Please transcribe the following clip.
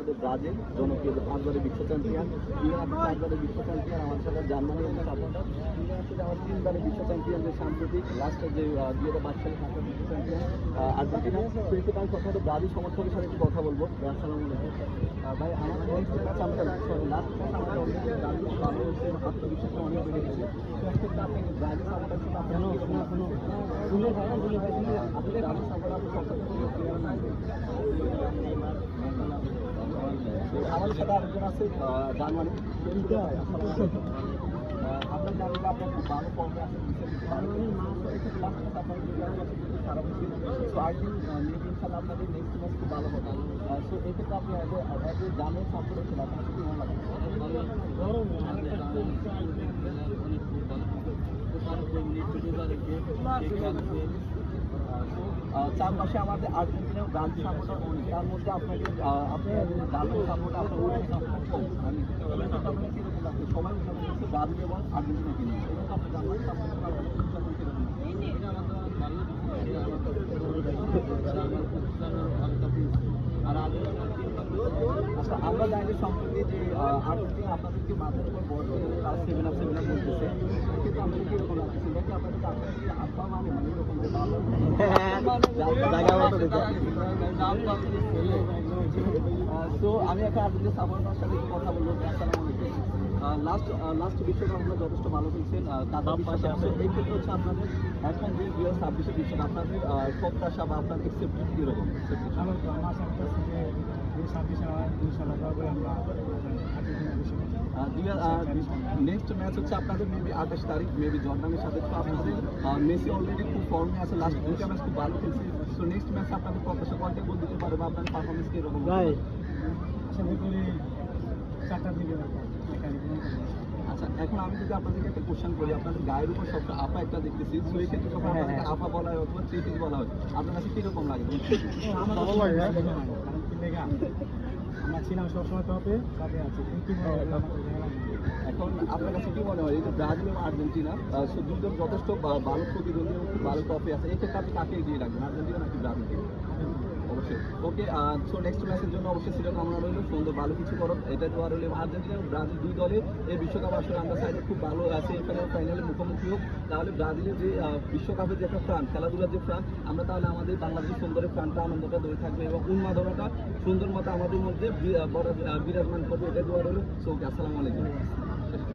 আপনাদের ব্রাজিল জনপ্রিয় 5বারের বিশ্ব চ্যাম্পিয়ন, ইরান 4বারের বিশ্ব চ্যাম্পিয়ন, আমার সাথে জার্মানি সাপোর্টার, ইরান হচ্ছে আমার 3বারের বিশ্ব চ্যাম্পিয়ন যে সাম্প্রতিক লাস্টের যে 2022 সালে 7বার বিশ্ব চ্যাম্পিয়ন আর্জেন্টিনা। তো এই আমি কথা ব্রাজিল সমর্থকের সাথে একটু কথা বলবো। আসসালামু আলাইকুম ভাই, আমার নেক্সট ম্যাচ আমরা লাস্ট ম্যাচ আমাদের ব্রাজিল ভালো হচ্ছে, আত্মবিশ্বাসটা অনেক বেড়ে গেছে। তো একটা আপনি ব্রাজিল সাপোর্টার ছিল কেন আপনি ব্রাজিল সাপোর্টার আপনি আমাদের সাথে আরেকজন আছে জার্মানি। আপনার জানলে আপনার খুব ভালো ফর্মে আছে, খারাপ হয়েছিল। সো আই থিঙ্ক মেবি ইনশাল্লাহ আপনাদের নেক্সট ম্যাচ খুব ভালো হবে। সো এক্ষেত্রে আপনি অ্যাজ এ জার্মানি সাপোর্টার ছিল আপনার সাথে কেমন লাগে? চারপাশে আমাদের আর্জেন্টিনা ব্রাজিল সাপোর্টার অনেক, তার মধ্যে আপনাকে আপনার ব্রাজিল সাপোর্টার আপনার ওই সাপোর্ট কম। আমি কিরকম লাগছে সবাই হচ্ছে ব্রাজিল এবং আর্জেন্টিনাকে নিয়ে, এবং আপনার জার্মানি সাপোর্টার আর আচ্ছা, আমরা জানি সম্প্রতি যে আর্জেন্টিনা আপনাদেরকে মাথার উপর বড় ক্লাস 7 বলতেছে, কিন্তু আমাদের কিরকম লাগছে এটা কি আপনাদের আব্বা মানে এরকম তো আমি একটা আর্জেন্টিনা সাপোর্টার সাথে কথা বলবো। আসসালামু আলাইকুম। লাস্ট বিশ্বকাপ আমরা যথেষ্ট ভালো খেলছেন, তার পাশে আছে এই ক্ষেত্রে হচ্ছে আপনাদের এখন যে 2026 বিশ্বকাপ আপনাদের প্রত্যাশা বা আপনার এক্সেপ্টেড কীরকম? নেক্সট ম্যাচ হচ্ছে আপনাদের মেবি 28 তারিখ, মেবি জর্ডানের সাথে। তো আপনাদের মেসি অলরেডি খুব ফর্মে আছে, লাস্ট দুইটা ম্যাচ খুব ভালো খেলছে। সো নেক্সট ম্যাচে আপনাদের প্রত্যাশা কয়টা গোল দিতে পারে বা আপনার পারফরমেন্স কীরকম? আচ্ছা, এখন আমি যদি আপনাদেরকে একটা কোশ্চেন করি, আপনাদের গায়ের উপর সবটা আপা একটা দেখতেছি, তো এই ক্ষেত্রে যখন আপনাদেরকে আপা বলা হয় অথবা থ্রি বলা হয়, আপনার কাছে কীরকম লাগে? আমরা ছিলাম সবসময় টপে সাথে আছি, কিন্তু এখন আপনার কাছে কি মনে হয় এই যে ব্রাজিল এবং আর্জেন্টিনা দুজন যথেষ্ট ভালো প্রতিদ্বন্দ্বী এবং খুব ভালো টপে আছে, এক্ষেত্রে আপনি কাকে এগিয়ে রাখবেন, আর্জেন্টিনা নাকি ব্রাজিলকে? অবশ্যই। ওকে, সো নেক্সট ম্যাচের জন্য অবশ্যই সেটা কামনা রইল, সুন্দর ভালো কিছু করো, এটা দেওয়া রইল। আর্জেন্টিনা এবং ব্রাজিল দুই দলে এই বিশ্বকাপ আসলে আমরা সাইডে খুব ভালো আছে, এখানে ফাইনালে মুখোমুখি হোক, তাহলে ব্রাজিলের যে বিশ্বকাপের যে একটা ফ্রান, খেলাধুলার যে ফ্রান, আমরা তাহলে আমাদের বাংলাদেশের সুন্দরের ফ্রানটা আনন্দটা ধরে থাকবে এবং উন্মাদনাটা সুন্দর মতো আমাদের মধ্যে বিরাজমান করবে, এটা দেওয়া রইল। সো আসসালামু আলাইকুম।